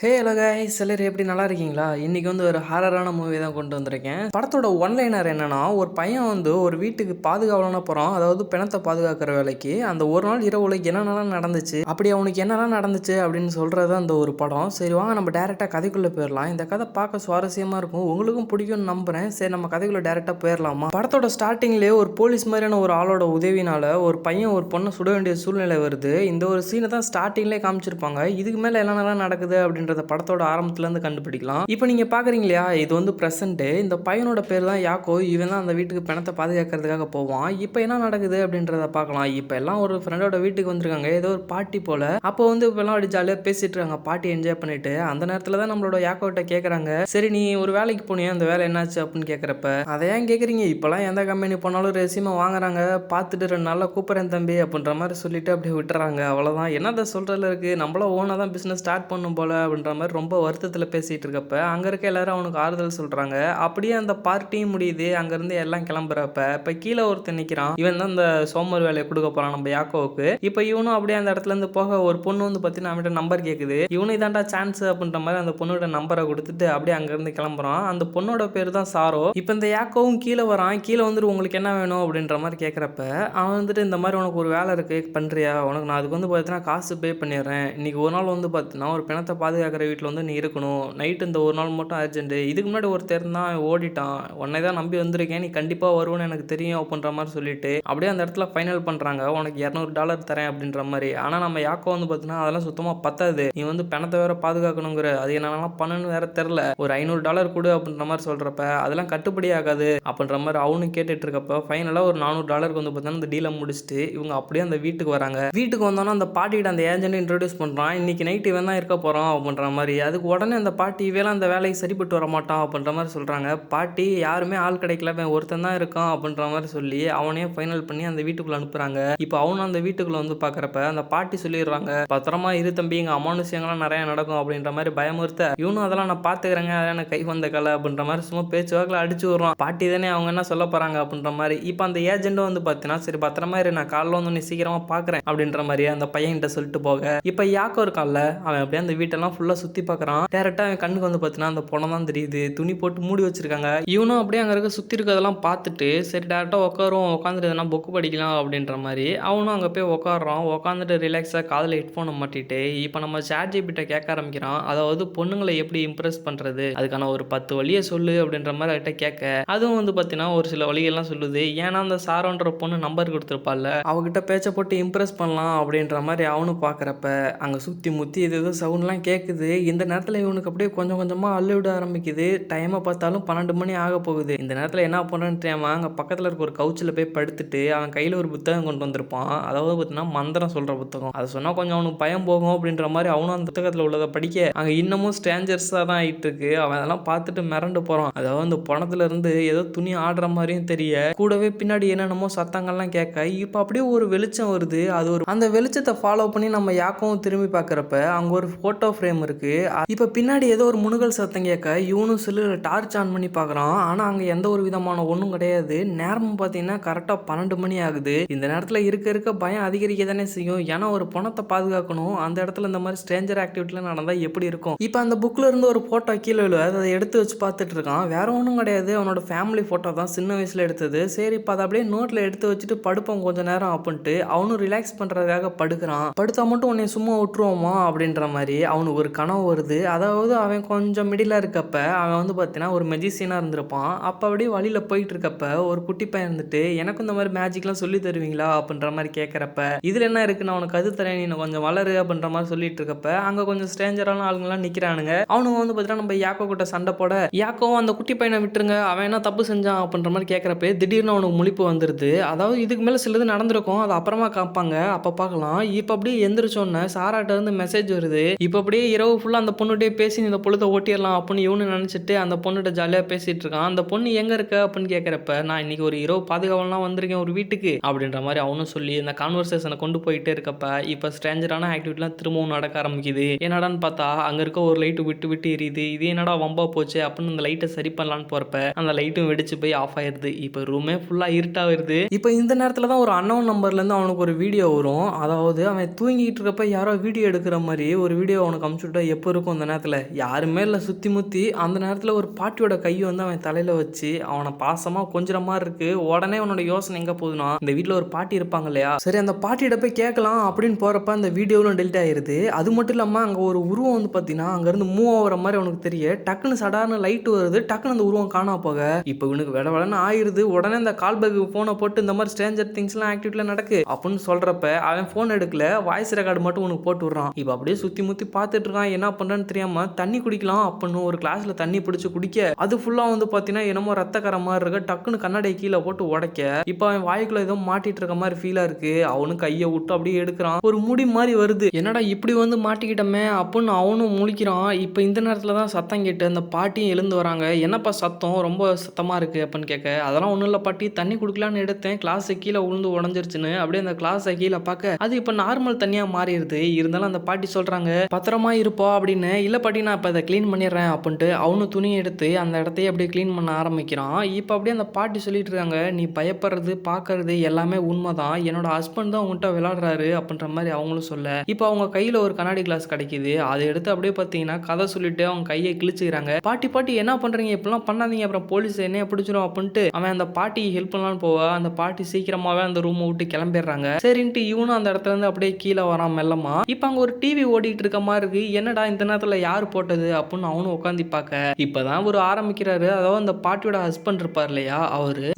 Hey hello guys எல்லாரும் எப்படி நல்லா இருக்கீங்களா? இன்னைக்கு வந்து ஒரு ஹாரரான மூவி தான் கொண்டு வந்திருக்கேன். படத்தோட ஒன்லைனர் என்னன்னா, ஒரு பையன் வந்து ஒரு வீட்டுக்கு பாதுகாவலனா போறான். அதாவது பிணத்தை பாதுகாக்கிற வேலைக்கு. அந்த ஒரு நாள் இரவுல என்னென்னலாம் நடந்துச்சு, அப்படி அவனுக்கு என்னெல்லாம் நடந்துச்சு அப்படின்னு சொல்றது அந்த ஒரு படம். சரி வாங்க நம்ம டேரெக்டா கதைக்குள்ள போயிடலாம். இந்த கதை பார்க்க சுவாரஸ்யமா இருக்கும், உங்களுக்கும் பிடிக்கும்னு நம்புறேன். சரி நம்ம கதைக்குள்ள டேரெக்டா போயிடலாமா? படத்தோட ஸ்டார்டிங்லேயே ஒரு போலீஸ் மாதிரியான ஒரு ஆளோட உதவினால ஒரு பையன் ஒரு பொண்ணை சுட வேண்டிய சூழ்நிலை வருது. இந்த ஒரு சீனை தான் ஸ்டார்டிங்லேயே காமிச்சிருப்பாங்க. இதுக்கு மேல என்னென்னலாம் நடக்குது அப்படின்னு படத்தோட ஆரம்பத்துல இருந்து கண்டுபிடிக்கலாம். இப்போ நீங்க பாக்குறீங்க இல்லையா, இது வந்து பிரசன்ட். இந்த பையனோட பேர் தான் யாக்கோ. இவன் தான் அந்த வீட்டுக்கு பணத்தை பாதுகாக்கிறதுக்காக போவான். இப்போ என்ன நடக்குது அப்படின்றத பார்க்கலாம். இப்போ எல்லாம் ஒரு ஃப்ரெண்டோட வீட்டுக்கு வந்திருக்காங்க, ஏதோ ஒரு பார்ட்டி போல. அப்போ வந்து இப்பெல்லாம் அப்படி ஜாலியாக பேசிட்டு இருக்காங்க, பார்ட்டி என்ஜாய் பண்ணிட்டு. அந்த நேரத்தில் தான் நம்மளோட யாக்கோட்ட கேட்குறாங்க, சரி நீ ஒரு வேலைக்கு போனியா, அந்த வேலை என்னாச்சு அப்படின்னு கேட்குறப்ப, அதை ஏன் கேட்குறீங்க, இப்போலாம் எந்த கம்பெனி போனாலும் ரெசியூமை வாங்குறாங்க, பார்த்துட்டு 2 நாளில் கூப்பிட்றேன் தம்பி அப்படின்ற மாதிரி சொல்லிட்டு அப்படியே விட்டுறாங்க. அவ்வளோதான், என்னதை சொல்கிறதுல இருக்குது, நம்மளும் ஓனாக தான் பிஸ்னஸ் ஸ்டார்ட் பண்ணும் போல அப்படின்ற மாதிரி ரொம்ப வருத்தத்தில் பேசிகிட்டு இருக்கப்ப அங்கே இருக்க எல்லாரும் அவனுக்கு ஆறுதல் சொல்கிறாங்க. அப்படியே அந்த பார்ட்டியும் முடியுது. அங்கேருந்து எல்லாம் கிளம்புறப்ப இப்போ கீழே ஒருத்தர் நிற்கிறான். இவன் தான் இந்த சோமர் வேலையை கொடுக்க போகிறான் நம்ம யாக்கோவுக்கு. இப்போ இவனும் அப்படியே அந்த இடத்துலேருந்து போக ஒரு பொண்ணு வந்து பார்த்தீங்கன்னா அவன்கிட்ட நம்பர் கேட்குது. இவனு இதாண்டா சான்ஸ் அப்படின்ற மாதிரி அந்த பொண்ணோட நம்பரை கொடுத்துட்டு அப்படியே அங்கேருந்து கிளம்புறான். அந்த பொண்ணோட பேர் தான் சாரோ. இப்போ இந்த யாக்கோவும் கீழே வரான். கீழே வந்துட்டு உங்களுக்கு என்ன வேணும் அப்படின்ற மாதிரி கேட்குறப்ப அவன் வந்துட்டு இந்த மாதிரி உனக்கு ஒரு வேலை இருக்குது பண்ணுறியா, உனக்கு நான் அதுக்கு வந்து பார்த்தீங்கன்னா காசு பே பண்ணிடுறேன். இன்னைக்கு ஒரு நாள் வந்து பார்த்தீங்கன்னா ஒரு பிணத்தை பாதுகாக்கிற வீட்டில் வந்து நீ இருக்கணும். நைட்டு இந்த ஒரு நாள் மட்டும் அர்ஜென்ட். இதுக்கு முன்னாடி ஒருத்தர் தான் ஓடிட்டான், உன்னை தான் நம்பி வந்திருக்கேன், நீ கண்டிப்பாக வருவேன்னு எனக்கு தெரியும் அப்படின்ற மாதிரி சொல்லிட்டு அப்படியே அந்த இடத்துல ஃபைனல் பண்ணுறாங்க. உனக்கு $200 தரேன் அப்படின்ற மாதிரி. ஆனால் நம்ம யாக்கோ வந்து பார்த்தீங்கன்னா அதெல்லாம் சுத்தமாக பத்தாது, நீ வந்து பணத்தை வேற பாதுகாக்கணுங்கிற, அது என்னென்னலாம் பண்ணணும்னு வேற தெரில, ஒரு $500 கொடு அப்படின்ற மாதிரி சொல்கிறப்ப அதெல்லாம் கட்டுப்படி ஆகாது அப்படின்ற மாதிரி அவனு கேட்டுட்டு இருக்கப்ப ஃபைனலாக ஒரு $400 வந்து பார்த்தீங்கன்னா இந்த டீலை முடிச்சுட்டு இவங்க அப்படியே அந்த வீட்டுக்கு வராங்க. வீட்டுக்கு வந்தோன்னா அந்த பாட்டிகிட்ட அந்த ஏஜென்ட் இன்ட்ரோடியூஸ் பண்ணுறான். இன்னைக்கு நைட் இவன் தான் இருக்க போகிறான் அப்படின்ற மாதிரி. அதுக்கு உடனே அந்த பாட்டி இவெல்லாம் அந்த வேலைக்கு சரிப்பட்டு வர மாட்டான் அப்படின்ற மாதிரி சொல்கிறாங்க. பாட்டி யாருமே ஆள் கிடைக்கல, ஒருத்தன் தான் இருக்கான் அப்படின்ற மாதிரி சொல்லி அவனையே ஃபைனல் பண்ணி அந்த வீட்டுக்குள்ளே அனுப்புகிறாங்க. இப்போ அவனும் அந்த வீட்டுக்குள்ளே வந்து பார்க்குறப்ப அந்த பாட்டி சொல்லிடுறாங்க, பத்திரமா இரு தம்பி, இங்கே அமானுஷயங்கள்லாம் நிறையா நடக்கும் அப்படின்ற மாதிரி பயமுறுத்த இவனும் அதெல்லாம் நான் பார்த்துக்கிறேங்க, அதெல்லாம் எனக்கு கை வந்த கலை அப்படின்ற மாதிரி சும்மா பேச்சு வாக்கில் அடிச்சு விடுறான். பாட்டி தானே அவங்க என்ன சொல்ல போகிறாங்க அப்படின்ற மாதிரி. இப்போ அந்த ஏஜென்ட்டும் வந்து பார்த்தீங்கன்னா சரி பத்திரமா இரு, நான் காலைல வந்து நீ சீக்கிரமாக பார்க்குறேன் அப்படின்ற மாதிரி அந்த பையன்கிட்ட சொல்லிட்டு போக இப்போ யாக்கோ இருக்கான்ல, அவன் அப்படியே அந்த வீட்டெல்லாம் ஃபுல்லாக சுற்றி பார்க்குறான். டேரெக்டாக அவன் கண்ணுக்கு வந்து பார்த்தீங்கன்னா அந்த பொண்ணை தான் தெரியுது, துணி போட்டு மூடி வச்சிருக்காங்க. இவனும் அப்படியே அங்கே இருக்க சுற்றி இருக்கிறதெல்லாம் பார்த்துட்டு சரி டேரெக்டாக உட்காரும், உட்காந்துட்டு எதனா புக்கு படிக்கலாம் அப்படின்ற மாதிரி அவனும் அங்கே போய் உட்காடுறான். உட்காந்துட்டு ரிலாக்ஸாக காதில் ஹெட்ஃபோனை மாட்டிட்டு இப்போ நம்ம சாட்ஜிபிட்ட கேட்க ஆரம்பிக்கிறான். அதாவது பொண்ணுங்களை எப்படி இம்ப்ரெஸ் பண்ணுறது, அதுக்கான ஒரு 10 வழியை சொல்லு அப்படின்ற மாதிரி அவர்கிட்ட கேட்க அதுவும் வந்து பார்த்தீங்கன்னா ஒரு சில வழிகள்லாம் சொல்லுது. ஏன்னா அந்த சாரோன்ற பொண்ணு நம்பர் கொடுத்துருப்பால, அவகிட்ட பேச்சை போட்டு இம்ப்ரெஸ் பண்ணலாம் அப்படின்ற மாதிரி அவனும் பார்க்குறப்ப அங்கே சுற்றி முற்றி இது சவுண்ட்லாம் கேட்குது. இந்த நேரத்தில் இவனுக்கு அப்படியே கொஞ்சம் கொஞ்சமாக அள்ளு விட ஆரம்பிக்குது. டைமை பார்த்தாலும் 12 மணி ஆக போகுது. இந்த நேரத்தில் என்ன பண்ணுறேன்னு தெரியாமல் அங்கே பக்கத்தில் இருக்க ஒரு கவுச்சில் போய் படுத்துட்டு அவன் கையில் ஒரு புத்தகம் கொண்டு வந்திருப்பான். அதாவது பார்த்தீங்கன்னா மந்திரம் சொல்கிற புத்தகம். அதை சொன்னால் கொஞ்சம் அவனுக்கு பயம் போகும் அப்படின்ற மாதிரி அவனும் அந்த புத்தகத்தில் உள்ளதை படிக்க அங்கே இன்னமும் ஸ்ட்ரேஞ்சர்ஸாக தான் ஆகிட்டு இருக்கு. அவன் அதெல்லாம் பார்த்துட்டு மிரண்டு போகிறான். அதாவது அந்த பணத்துல இருந்து ஏதோ துணி ஆடுற மாதிரியும் தெரிய, கூடவே பின்னாடி என்னென்னமோ சத்தங்கள்லாம் கேட்க இப்போ அப்படியே ஒரு வெளிச்சம் வருது. அது ஒரு அந்த வெளிச்சத்தை ஃபாலோ பண்ணி நம்ம யாக்கவும் திரும்பி பார்க்குறப்ப அங்கே ஒரு ஃபோட்டோ ஃப்ரேம் இருக்குது. இப்போ பின்னாடி ஏதோ ஒரு முணுகல் சத்தம் கேட்க இவனும் செல்லில் டார்ச் ஆன் பண்ணி பார்க்குறான். ஆனால் அங்கே எந்த ஒரு விதமான ஒன்றும் கிடையாது. நேரமும் பார்த்தீங்கன்னா கரெக்டாக 12 மணி ஆகுது. இந்த நேரத்தில் இருக்க இருக்க பயம் அதிகரிக்க தானே செய்யும். ஏன்னா ஒரு பணத்தை பாதுகாக்கணும், அந்த இடத்துல இந்த மாதிரி ஸ்ட்ரேஞ்சர் ஆக்டிவிட்டிலாம் நடந்தால் எப்படி இருக்கும். இப்போ அந்த புக்கில் இருந்து ஒரு ஃபோட்டோ கீழே விழுவ அதை எடுத்து வச்சு பார்த்துட்டு இருக்கான். வேற ஒன்றும் கிடையாது, அவனோட ஃபேமிலி ஃபோட்டோ தான், சின்ன வயசில் எடுத்தது. சரி இப்போ அதை அப்படியே நோட்டில் எடுத்து வச்சுட்டு படுப்போம் கொஞ்சம் நேரம் அப்படின்ட்டு அவனும் ரிலாக்ஸ் பண்ணுறதுக்காக படுக்கிறான். படுத்தா மட்டும் உன்னை சும்மா விட்டுருவோமா அப்படின்ற மாதிரி அவனுக்கு ஒரு கனவு வருது. அதாவது அவன் கொஞ்சம் மிடிலாக இருக்கப்ப அவன் வந்து பார்த்தீங்கன்னா ஒரு மெஜிஷியனாக இருந்திருப்பான். அப்போ அப்படியே வழியில் போயிட்டு இருக்கப்ப ஒரு குட்டி பையன் இருந்துட்டு எனக்கும் இந்த மாதிரி மேஜிக்லாம் சொல்லி தருவீங்களா அப்படின்ற மாதிரி கேட்குறப்ப இதில் என்ன இருக்குது, நான் உனக்கு அது தரேன், நீ கொஞ்சம் வளரு அப்படின்ற மாதிரி சொல்லிட்டு இருக்கப்ப அங்கே கொஞ்சம் ஸ்ட்ரேஞ்சரான ஆளுங்கெல்லாம் நிற்கிறானுங்க. அவனுங்க வந்து பார்த்தீங்கன்னா நம்ம யாக்கோ கிட்ட சண்டை போட யாக்கோவும் அந்த குட்டி பையனை விட்டுருங்க, அவன் என்ன தப்பு செஞ்சான் அப்படின்ற மாதிரி கேட்குறப்ப திடீர்னு அவனுக்கு முழிப்பு வந்துடுது. அதாவது இதுக்கு மேலே சிலது நடந்திருக்கும், அது அப்புறமா காப்பாங்க, அப்போ பார்க்கலாம். இப்போ அப்படியே எந்திரிச்சோன்னே சாராட்ட இருந்து மெசேஜ் வருது. இப்போ அப்படியே இரவு ஃபுல்லாக அந்த பொண்ணுகிட்டே பேசி இந்த பொழுதை ஓட்டிடலாம் அப்படின்னு இவனு நினச்சிட்டு அந்த பொண்ணுகிட்ட ஜாலியாக பேசிட்டு இருக்கான். அந்த பொண்ணு எங்கே இருக்க அப்படின்னு கேட்குறப்ப நான் இன்னைக்கு ஒரு இரவு பாதுகாவலாம் வந்திருக்கேன் ஒரு வீட்டுக்கு அப்படின்ற மாதிரி அவனும் சொல்லி அந்த கான்வர்சேஷனை கொண்டு போயிட்டே இருக்கப்ப இப்போ ஸ்ட்ரேஞ்சரான ஆக்டிவிட்டிலாம் திரும்பவும் நடக்க ஆரம்பிக்குது. என்னடான்னு பார்த்தா அங்கே இருக்க ஒரு லைட்டு விட்டு விட்டு எரியுது. இது என்னடா வம்பா போச்சு அப்படின்னு அந்த லைட்டை சரி பண்ணலான்னு போகிறப்ப அந்த லைட்டும் வெடிச்சு போய் ஆஃப் ஆயிடுது. இப்போ ரூமே ஃபுல்லாக இருட்டாக வருது. இப்போ இந்த நேரத்தில் தான் ஒரு அன்னோன் நம்பர்லேருந்து அவனுக்கு ஒரு வீடியோ வரும். அதாவது அவன் தூங்கிட்டு இருக்கப்ப யாரோ வீடியோ எடுக்கிற மாதிரி ஒரு வீடியோ அவனுக்கு அமுச்சு விட்டா எப்போ இருக்கும் அந்த நேரத்தில் யாருமே இல்லை சுற்றி முற்றி. அந்த நேரத்தில் ஒரு பாட்டியோட கையை வந்து அவன் தலையில் வச்சு அவனை பாசமாக கொஞ்சிற மாதிரி இருக்கு. உடனே அவனோட யோசனை எங்கே போகுதுன்னா, இந்த வீட்டில் ஒரு பாட்டி இருப்பாங்க இல்லையா, சரி அந்த பாட்டியிட போய் கேட்கலாம் அப்படின்னு போகிறப்ப அந்த வீடியோவில் டெலிட் ஆயிருது. அது மட்டும் இல்லாமல் அங்கே ஒரு உருவம் வந்து பார்த்தீங்கன்னா அங்கேருந்து மூவ் ஆகிற மாதிரி அவனுக்கு தெரிய டக்குன்னு சடார்னு லைட் வருது. டக்குன்னு அந்த உருவம் காணா போக இப்போ இவனுக்கு விட விடன்னு ஆயிருது. உடனே அந்த கால்பேக்கு ஃபோனை போட்டு இந்த மாதிரி ஸ்ட்ரேஞ்சர் திங்ஸ்லாம் ஆக்டிவிட்டியில் நடக்கு அப்படின்னு சொல்கிறப்ப அவன் ஃபோன் எடுக்கல, வாய்ஸ் ரெக்கார்டு மட்டும் உனக்கு போட்டு விட்றான். இப்போ அப்படியே சுற்றி முற்றி பார்த்துட்டு இருக்கான். என்ன பண்ணுறேன்னு தெரியாமல் தண்ணி குடிக்கலாம் அப்படின்னு ஒரு கிளாஸில் தண்ணி பிடிச்சி குடிக்க அது ஃபுல்லாக வந்து பார்த்தீங்கன்னா என்னமோ ரத்தக்கர மாதிரி இருக்கு. டக்குன்னு கண்ணாடியை கீழே போட்டு உடைக்க இப்போ அவன் வாய்க்குள்ள ஏதோ மாட்டிட்டு இருக்க மாதிரி ஃபீலாக இருக்கு. அவனும் கையை விட்டு அப்படியே எடுக்கிறான். ஒரு முடி மாதிரி வருது. என்னடா இப்படி வந்து மாட்டிக்கிட்டமே அப்படின்னு அவனும் முழிக்கிறான். இப்போ இந்த நேரத்தில் தான் சத்தம் கேட்டு அந்த பாட்டியும் எழுந்து வராங்க. என்னப்பா சத்தம் ரொம்ப சத்தமாக இருக்குது அப்படின்னு கேட்க, அதெல்லாம் ஒன்றும் இல்லை பாட்டி, தண்ணி குடிக்கலான்னு எடுத்தேன், கிளாஸை கீழே உளுந்து உடஞ்சிருச்சுன்னு. அப்படியே அந்த கிளாஸை கீழே பார்க்க அது இப்போ நார்மல் தண்ணியாக மாறிடுது. இருந்தாலும் அந்த பாட்டி சொல்கிறாங்க பத்திரமா இருப்பா அப்படின்னு. இல்லை பாட்டி நான் இப்போ அதை க்ளீன் பண்ணிடுறேன் அப்படின்ட்டு அவனும் துணி எடுத்து அந்த இடத்தையே அப்படியே க்ளீன் பண்ண ஆரம்பிக்கிறான். இப்போ அப்படியே அந்த பாட்டி சொல்லிட்டு இருக்காங்க, நீ பயப்படுறது பார்க்கறது எல்லாமே உண்மைதான், என்னோட ஹஸ்பண்ட் தான் உங்கள்கிட்ட விளையாடுறாரு அப்படின்ற மாதிரி அவங்களும் சொல்ல இப்போ அவங்க கையில் ஒரு கண்ணாடி கிளாஸ் கிடைக்குது. அதை எடுத்து அப்படியே பார்த்தீங்கன்னா கதை சொல்லிட்டு அவங்க கையை கிழிச்சுக்கிறாங்க. பாட்டி பாட்டி என்ன பண்ணுறீங்க, இப்படிலாம் பண்ணாதீங்க, அப்புறம் போலீஸ் என்ன பிடிச்சிரும் அப்படின்ட்டு அவன் அந்த பாட்டி ஹெல்ப் பண்ணலான்னு போவ அந்த பாட்டி சீக்கிரமாகவே அந்த ரூமை விட்டு கிளம்பிடுறாங்க. சரின்ட்டு இவனும் அந்த இடத்துல இருந்து அப்படியே கீழே வரான் மெல்லமா. இப்போ அங்கே ஒரு டிவி ஓடிட்டு இருக்க மாதிரி இருக்கு. என்னடா இந்த நேரத்தில் யார் போட்டது அப்படின்னு அவனும் உட்காந்து பார்க்க இப்போதான் ஒரு ஆரம்பிக்கிறாரு. அதாவது அந்த பாட்டியோட ஹஸ்பண்ட் இருப்பார் இல்லையா,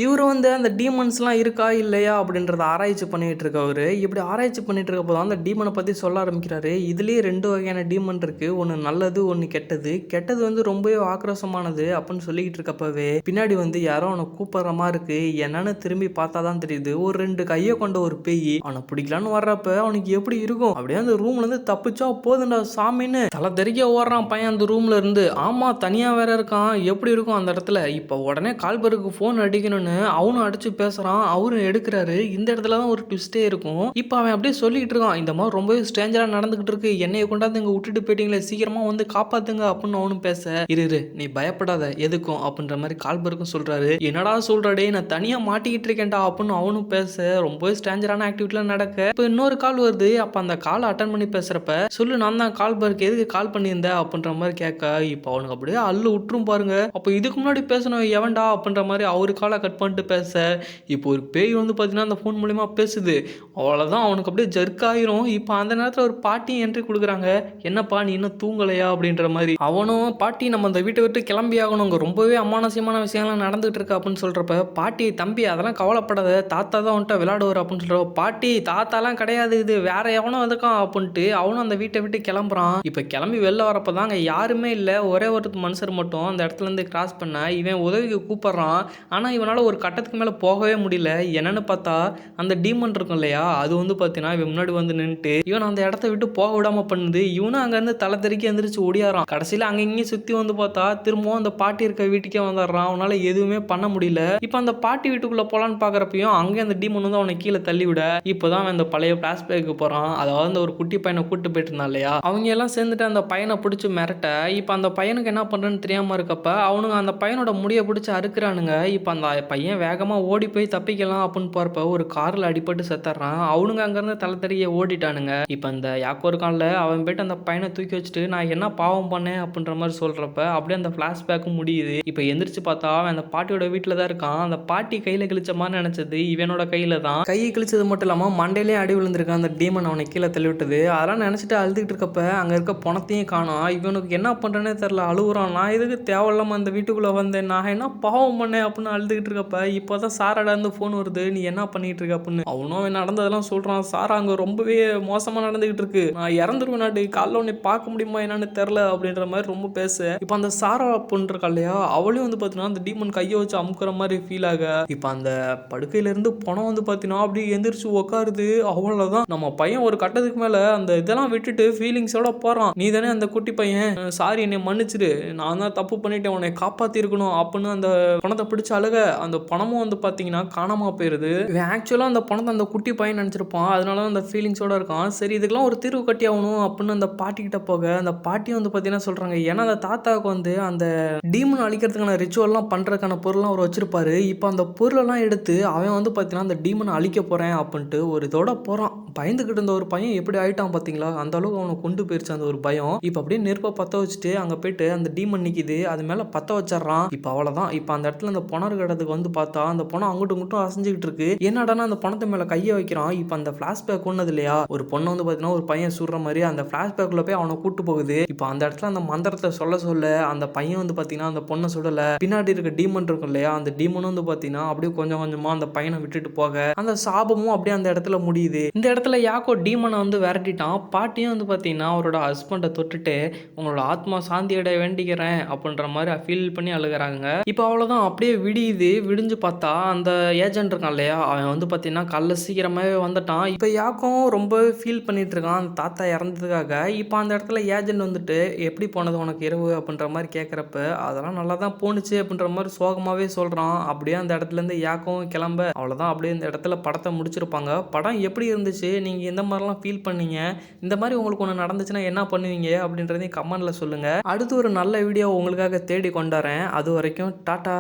இவரு வந்து அந்த டீமன்ஸ்லாம் இருக்கா இல்லையா அப்படின்றத ஆராய்ச்சி பண்ணிட்டு இருக்கவரு. இப்படி ஆராய்ச்சி பண்ணிட்டு இருக்க போதான் அந்த டீமனை பற்றி சொல்ல ஆரம்பிக்கிறாரு. இதுலேயே 2 வகையான டீமன் இருக்கு, ஒன்று நல்லது ஒன்று கெட்டது. கெட்டது வந்து ரொம்பவே ஆக்ரோஷமானது அப்படின்னு சொல்லிக்கிட்டு இருக்கப்பவே பின்னாடி வந்து யாரோ அவனை கூப்பிடுற மாதிரி இருக்கு. என்னன்னு திரும்பி பார்த்தா தான் தெரியுது ஒரு 2 கையை கொண்ட ஒரு பேய். அவனை பிடிக்கலான்னு வர்றப்ப அவனுக்கு எப்படி இருக்கும், அப்படியே அந்த ரூம்ல இருந்து தப்பிச்சா போதுண்டா சாமின்னு தலை தெறிக்க ஓடுறான் பையன் அந்த ரூம்ல இருந்து. ஆமா தனியா வேற இருக்கான், எப்படி இருக்கும் அந்த இடத்துல. இப்போ உடனே கால்பருக்கு ஃபோன் அடிக்கணும்னு அவனும் அடிச்சு பேசுறான். அவரும் எடுக்கிறாரு. இந்த இடத்துல தான் ஒரு ட்விஸ்டே இருக்கும். இப்போ அவன் அப்படியே சொல்லிட்டு இருக்கான், இந்த மாதிரி ரொம்பவே ஸ்ட்ரேஞ்சரா நடந்துகிட்டு இருக்கு, என்னைய கொண்டாந்து இங்க விட்டுட்டு போயிட்டீங்களே, சீக்கிரமா வந்து காப்பாத்துங்க அப்படின்னு அவனும் பேச, இரு நீ பயப்படாத எதுக்கும் அப்படின்ற மாதிரி கால்பருக்கும் சொல்றாரு. என்னடா சொல்றடே, நான் தனியா மாட்டிக்கிட்டு இருக்கேன்டா அப்படின்னு அவனும் பேச ரொம்பவே ஸ்ட்ரேஞ்சரான ஆக்டிவிட்டிலாம் நடக்க இப்போ இன்னொரு கால் வருது. அப்ப அந்த காலை அட்டன் பண்ணி பேசுறப்ப சொல்லு நான் தான் கால்பருக்கு, எதுக்கு கால் பண்ணியிருந்த அப்படின்ற மாதிரி கேட்க இப்போ அவனுக்கு அப்படியே அல்லு விட்டுரும் பாருங்க. அப்போ இதுக்கு முன்னாடி பேசணும் எவன்டா அப்படின்ற மாதிரி அவரு காலை கட் பண்ணிட்டு பேச இப்போ ஒரு பேய் வந்து பார்த்தீங்கன்னா அந்த ஃபோன் மூலியமா பேசுது. அவ்வளோதான் அவனுக்கு அப்படியே ஜர்க் ஆயிரும். இப்போ அந்த நேரத்தில் ஒரு பாட்டியும் என்ட்ரி கொடுக்குறாங்க. என்னப்பா நீ இன்னும் தூங்கலையா அப்படின்ற மாதிரி. அவனும் பாட்டி நம்ம அந்த வீட்டை விட்டு கிளம்பி ஆகணுங்க, ரொம்பவே அமானுஷ்யமான விஷயங்கள்லாம் நடந்துகிட்டு இருக்கு அப்படின்னு சொல்கிறப்ப பாட்டி தம்பி அதெல்லாம் கவலைப்படாத, தாத்தா தான் வந்துட்டு விளையாடுவார் அப்படின்னு சொல்கிறப்ப பாட்டி தாத்தாலாம் கிடையாது, இது வேற எவனோ வந்துக்கான் அப்படின்ட்டு அவனும் அந்த வீட்டை விட்டு கிளம்புறான். இப்போ கிளம்பி வெளில வரப்போ தான் அங்கே யாருமே இல்லை, ஒரே ஒரு மனுஷர் மட்டும் அந்த இடத்துல இருந்து கிராஸ் பண்ண இவன் உதவிக்கு கூப்பிட்றான். ஆனால் இவனால் ஒரு கட்டத்துக்கு மேலே போகவே முடியல. என்னன்னு பார்த்தா அந்த டீமன் இருக்கும் இல்லையா, அது வந்து பார்த்தீங்கன்னா இவன் முன்னாடி வந்து நின்றுட்டு இவன் அந்த இடத்த விட்டு போக விடாம பண்ணுது. இவனும் அங்கேருந்து தலை தெறிக்கி எந்திரிச்சு ஓடியாரான். கடைசியில் அங்கே இங்கேயும் சுற்றி வந்து பார்த்தா திரும்பவும் அந்த பாட்டி இருக்க வீட்டுக்கே வந்துடுறான். அவனால எதுவுமே பண்ண முடியல. இப்போ அந்த பாட்டி வீட்டுக்குள்ளே போகலான்னு பார்க்குறப்பையும் அங்கே அந்த டீமன் வந்து அவனை கீழே தள்ளி விட இப்போதான் அவன் அந்த பழைய பிளாஷ்பேக்கு போகிறான். அதாவது அந்த ஒரு குட்டி பையனை கூட்டு போயிட்டு இருந்தான் இல்லையா, அவங்க எல்லாம் சேர்ந்துட்டு அந்த பையனை பிடிச்சி மிரட்ட இப்போ அந்த பையனுக்கு என்ன பண்ணுறேன்னு தெரியாமல் இருக்கப்ப அவனுங்க அந்த பையனோட முடியை பிடிச்சி அறுக்குறானுங்க. இப்போ அந்த பையன் வேகமாக ஓடி போய் தப்பிக்கலாம் அப்படின்னு போகிறப்ப ஒரு காரில் அடிபட்டு செத்துறான். அவனுங்க அங்கேருந்து தலை தெரிய ஓடிட்டானுங்க. இப்போ அந்த யாக்கோ இருக்கான்ல, அவன் போயிட்டு அந்த பையனை தூக்கி வச்சுட்டு நான் என்ன பாவம் பண்ணேன் அப்படின்ற மாதிரி சொல்கிறப்ப அப்படியே அந்த ஃப்ளாஷ்பேக்கும் முடியுது. இப்போ எந்திரிச்சு பார்த்தா அவன் அந்த பாட்டியோட வீட்டில் தான் இருக்கான். அந்த பாட்டி கையில் கிழிச்ச மாதிரி நினச்சது இவனோட கையில் தான். கையை கிழிச்சது மட்டும் இல்லாமல் மண்டையிலேயே அடி விழுந்திருக்கான். அந்த டீமன் அவனை கீழே தள்ளி விட்டது. அதெல்லாம் நினச்சிட்டு அழுதுகிட்டு இருக்கப்ப அங்கே இருக்க பணத்தையும் காணோம். இவனுக்கு என்ன பண்ணுறேன்னே தெரில, அழுகுறான். நான் எதுக்கு தேவையில்லாமல் அந்த வீட்டுக்குள்ளே வந்தேன், நான் என்ன பாவம் பண்ணேன் அப்படின்னு அழுதுகிட்டு இருக்கப்ப இப்போ தான் சாராடா இருந்து ஃபோன் வருது, நீ என்ன பண்ணிட்டு இருக்க அப்படின்னு. அவனும் நடந்ததெல்லாம் சொல்கிறான். சாரா அங்கே ரொம்பவே மோசமாக நடந்துகிட்டு இருக்கு, நான் இறந்துருவேன், நாட்டு காலைல உன்னை பார்க்க முடியுமா என்னன்னு தெரில அப்படின்ற மாதிரி ரொம்ப பேச இப்போ அந்த சாரா பொண்ணு இருக்கா இல்லையா, அவளையும் வந்து பார்த்தீங்கன்னா அந்த டீமன் கையை வச்சு அமுக்குற மாதிரி ஃபீல் ஆக இப்போ அந்த படுக்கையிலேருந்து பணம் வந்து பார்த்தீங்கன்னா அப்படியே எந்திரிச்சு உட்காருது. அவ்வளோதான் நம்ம பையன் ஒரு கட்டத்துக்கு மேலே அந்த இதெல்லாம் விட்டுட்டு ஃபீலிங்ஸோட போகிறான். நீ தானே அந்த குட்டி பையன், சாரி என்னை மன்னிச்சிடு, நான் தான் தப்பு பண்ணிட்டேன், உன்னை காப்பாற்றிருக்கணும் அப்படின்னு அந்த பணத்தை பிடிச்ச அழுக அந்த பணமும் வந்து பார்த்தீங்கன்னா காணாமல் போயிடுது. ஆக்சுவலாக அந்த பணத்தை அந்த குட்டி பையன் நினச்சிருப்பான், அதனால தான் அந்த ஃபீலிங்ஸோட இருக்கான். சரி இதுக்கெல்லாம் ஒரு தீர்வு கட்டி ஆகணும் அப்படின்னு அந்த பாட்டிக்கிட்ட போக அந்த பாட்டியும் வந்து பார்த்தீங்கன்னா சொல்கிறாங்க, ஏன்னா அந்த தாத்தாவுக்கு வந்து அந்த டீமன் அழிக்கிறதுக்கான ரிச்சுவல்லாம் பண்ணுறதுக்கான பொருள்லாம் அவர் வச்சிருப்பாரு. இப்போ அந்த பொருளெல்லாம் எடுத்து அவன் வந்து பார்த்தீங்கன்னா அந்த டீமனை அழிக்க போகிறேன் அப்படின்ட்டு ஒரு இதோட போகிறான். பயந்துக்கிட்டு இருந்த ஒரு பையன் எப்படி ஆயிட்டான் பார்த்தீங்களா, அந்த அளவுக்கு அவனை கொண்டு போயிருச்சு அந்த அந்த ஒரு பயம். இப்போ அப்படியே நெருப்பை பற்ற வச்சுட்டு அங்கே போயிட்டு அந்த டீமன் நிற்கிது, அது மேலே பற்ற வச்சிடறான். இப்போ அவ்வளோதான். இப்போ அந்த இடத்துல அந்த பணம் இருக்கிற இடத்துக்கு வந்து பார்த்தா அந்த பணம் அங்கிட்டும் இங்கிட்டும் அசைஞ்சுக்கிட்டு இருக்கு. என்னடானா அந்த பணத்தை மேலே கையை வைக்கிறான். இப்போ அந்த ஃப்ளாஷ்பேக் ஒன்றுது இல்லையா, ஒரு பொண்ணை வந்து பார்த்தீங்கன்னா ஒரு பையன் சுடுற மாதிரி அந்த ஃப்ளாஷ்பேக்கில் போய் அவனை கூட்டு போகுது. இப்போ அந்த இடத்துல அந்த மந்திரத்தை சொல்ல அந்த பையன் வந்து பார்த்தீங்கன்னா அந்த பொண்ணை சுடலை. பின்னாடி இருக்க டீமன் இருக்கும் இல்லையா, அந்த டீமன் வந்து பார்த்தீங்கன்னா அப்படியே கொஞ்சம் கொஞ்சமாக அந்த பையனை விட்டுட்டு போக அந்த சாபமும் அப்படியே அந்த இடத்துல முடியுது. இந்த இடத்துல யாக்கோ டீமனை வந்து விரட்டிட்டான். பாட்டியும் வந்து பார்த்தீங்கன்னா அவரோட ஹஸ்பண்டை தொட்டுட்டு உங்களோட ஆத்மா சாந்தியடைய வேண்டிக்கிறேன் அப்படின்ற மாதிரி ஃபீல் பண்ணி அழுகிறாங்க. இப்போ அவ்வளோதான். அப்படியே விடியுது. விடிஞ்சு பார்த்தா அந்த ஏஜென்ட் இருக்கான் இல்லையா, அவன் வந்து பார்த்தீங்கன்னா காலைல சீக்கிரமாகவே வந்துட்டான். இப்போ யாக்கும் ரொம்ப ஃபீல் பண்ணிட்டு இருக்கான் அந்த தாத்தா இறந்ததுக்காக. இப்போ அந்த இடத்துல ஏஜென்ட் வந்துட்டு எப்படி போனது உனக்கு இரவு அப்படின்ற மாதிரி கேட்குறப்ப அதெல்லாம் நல்லா தான் போணுச்சு அப்படின்ற மாதிரி சோகமாகவே சொல்கிறான். அப்படியே அந்த இடத்துலேருந்து யாக்கும் கிளம்ப அவ்வளோதான். அப்படியே இந்த இடத்துல படத்தை முடிச்சிருப்பாங்க. படம் எப்படி இருந்துச்சு, நீங்கள் எந்த மாதிரிலாம் ஃபீல் பண்ணீங்க, இந்த மாதிரி உங்களுக்கு ஒன்று நடந்துச்சுன்னா என்ன பண்ணுவீங்க அப்படின்றதையும் கமெண்ட்டில் சொல்லுங்கள். அடுத்து ஒரு நல்ல வீடியோ உங்களுக்காக தேடி கொண்டாரேன். அது வரைக்கும் டாட்டா.